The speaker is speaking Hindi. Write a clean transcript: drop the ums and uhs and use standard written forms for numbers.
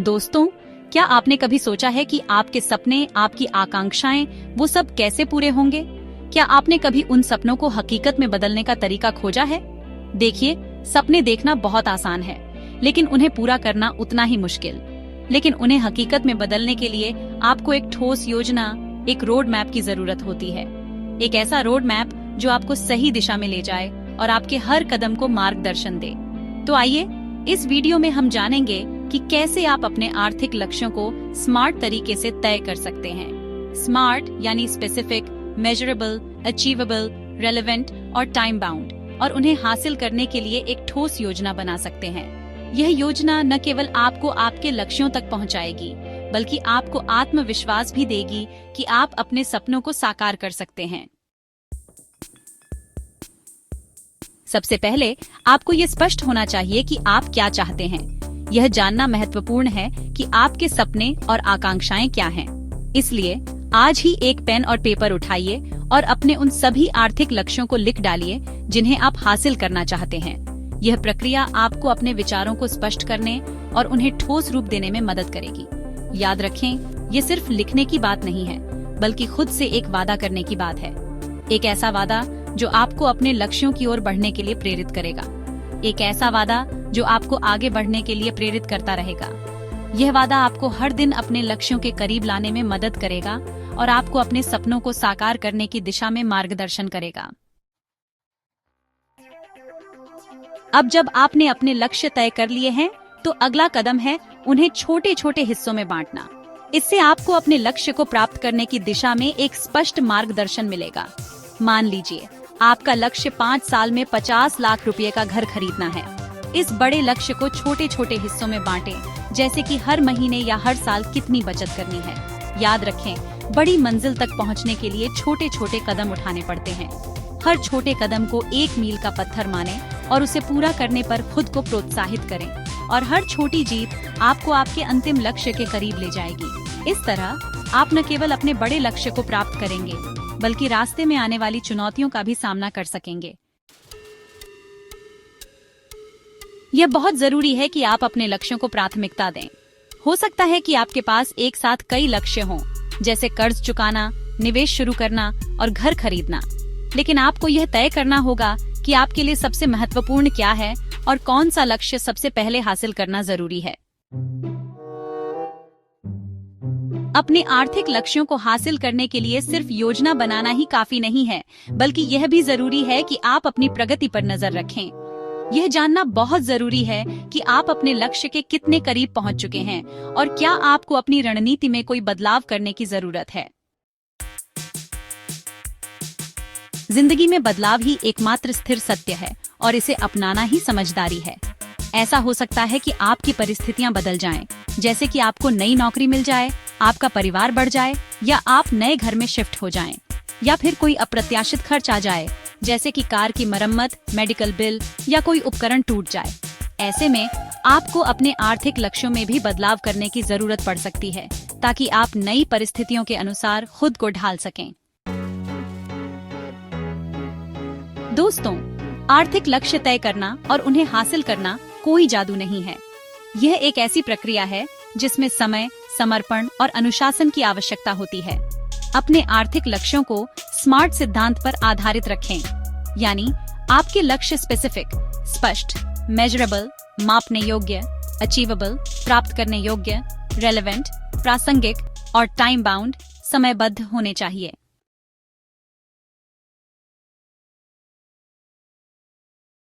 दोस्तों, क्या आपने कभी सोचा है कि आपके सपने, आपकी आकांक्षाएं, वो सब कैसे पूरे होंगे? क्या आपने कभी उन सपनों को हकीकत में बदलने का तरीका खोजा है? देखिए, सपने देखना बहुत आसान है, लेकिन उन्हें पूरा करना उतना ही मुश्किल। लेकिन उन्हें हकीकत में बदलने के लिए आपको एक ठोस योजना, एक रोड मैप की जरूरत होती है। एक ऐसा रोड मैप जो आपको सही दिशा में ले जाए और आपके हर कदम को मार्गदर्शन दे। तो आइए, इस वीडियो में हम जानेंगे कि कैसे आप अपने आर्थिक लक्ष्यों को स्मार्ट तरीके से तय कर सकते हैं। स्मार्ट यानी स्पेसिफिक, मेजरेबल, अचीवेबल, रेलेवेंट और टाइम बाउंड, और उन्हें हासिल करने के लिए एक ठोस योजना बना सकते हैं। यह योजना न केवल आपको आपके लक्ष्यों तक पहुंचाएगी, बल्कि आपको आत्मविश्वास भी देगी कि आप अपने सपनों को साकार कर सकते हैं। सबसे पहले आपको ये स्पष्ट होना चाहिए कि आप क्या चाहते हैं। यह जानना महत्वपूर्ण है कि आपके सपने और आकांक्षाएं क्या हैं। इसलिए आज ही एक पेन और पेपर उठाइए और अपने उन सभी आर्थिक लक्ष्यों को लिख डालिए जिन्हें आप हासिल करना चाहते हैं। यह प्रक्रिया आपको अपने विचारों को स्पष्ट करने और उन्हें ठोस रूप देने में मदद करेगी। याद रखें, ये सिर्फ लिखने की बात नहीं है, बल्कि खुद से एक वादा करने की बात है। एक ऐसा वादा जो आपको अपने लक्ष्यों की ओर बढ़ने के लिए प्रेरित करेगा। एक ऐसा वादा जो आपको आगे बढ़ने के लिए प्रेरित करता रहेगा। यह वादा आपको हर दिन अपने लक्ष्यों के करीब लाने में मदद करेगा और आपको अपने सपनों को साकार करने की दिशा में मार्गदर्शन करेगा। अब जब आपने अपने लक्ष्य तय कर लिए हैं, तो अगला कदम है उन्हें छोटे छोटे हिस्सों में बांटना। इससे आपको अपने लक्ष्य को प्राप्त करने की दिशा में एक स्पष्ट मार्गदर्शन मिलेगा। मान लीजिए, आपका लक्ष्य 5 साल में 50 लाख रुपए का घर खरीदना है। इस बड़े लक्ष्य को छोटे छोटे हिस्सों में बांटें, जैसे कि हर महीने या हर साल कितनी बचत करनी है। याद रखें, बड़ी मंजिल तक पहुंचने के लिए छोटे छोटे कदम उठाने पड़ते हैं। हर छोटे कदम को एक मील का पत्थर मानें और उसे पूरा करने पर खुद को प्रोत्साहित करें, और हर छोटी जीत आपको आपके अंतिम लक्ष्य के करीब ले जाएगी। इस तरह आप न केवल अपने बड़े लक्ष्य को प्राप्त करेंगे, बल्कि रास्ते में आने वाली चुनौतियों का भी सामना कर सकेंगे। यह बहुत जरूरी है कि आप अपने लक्ष्यों को प्राथमिकता दें। हो सकता है कि आपके पास एक साथ कई लक्ष्य हों, जैसे कर्ज चुकाना, निवेश शुरू करना और घर खरीदना। लेकिन आपको यह तय करना होगा कि आपके लिए सबसे महत्वपूर्ण क्या है और कौन सा लक्ष्य सबसे पहले हासिल करना जरूरी है। अपने आर्थिक लक्ष्यों को हासिल करने के लिए सिर्फ योजना बनाना ही काफी नहीं है, बल्कि यह भी जरूरी है कि आप अपनी प्रगति पर नजर रखें। यह जानना बहुत जरूरी है कि आप अपने लक्ष्य के कितने करीब पहुंच चुके हैं और क्या आपको अपनी रणनीति में कोई बदलाव करने की जरूरत है। जिंदगी में बदलाव ही एकमात्र स्थिर सत्य है और इसे अपनाना ही समझदारी है। ऐसा हो सकता है कि आपकी परिस्थितियां बदल जाएं, जैसे कि आपको नई नौकरी मिल जाए, आपका परिवार बढ़ जाए, या आप नए घर में शिफ्ट हो जाएं, या फिर कोई अप्रत्याशित खर्च आ जाए, जैसे कि कार की मरम्मत, मेडिकल बिल या कोई उपकरण टूट जाए। ऐसे में आपको अपने आर्थिक लक्ष्यों में भी बदलाव करने की जरूरत पड़ सकती है, ताकि आप नई परिस्थितियों के अनुसार खुद को ढाल सकें। दोस्तों, आर्थिक लक्ष्य तय करना और उन्हें हासिल करना कोई जादू नहीं है। यह एक ऐसी प्रक्रिया है जिसमें समय, समर्पण और अनुशासन की आवश्यकता होती है। अपने आर्थिक लक्ष्यों को स्मार्ट सिद्धांत पर आधारित रखें, यानी आपके लक्ष्य स्पेसिफिक, स्पष्ट, मेजरेबल, मापने योग्य, अचीवेबल, प्राप्त करने योग्य, रेलेवेंट, प्रासंगिक और टाइम बाउंड, समयबद्ध होने चाहिए।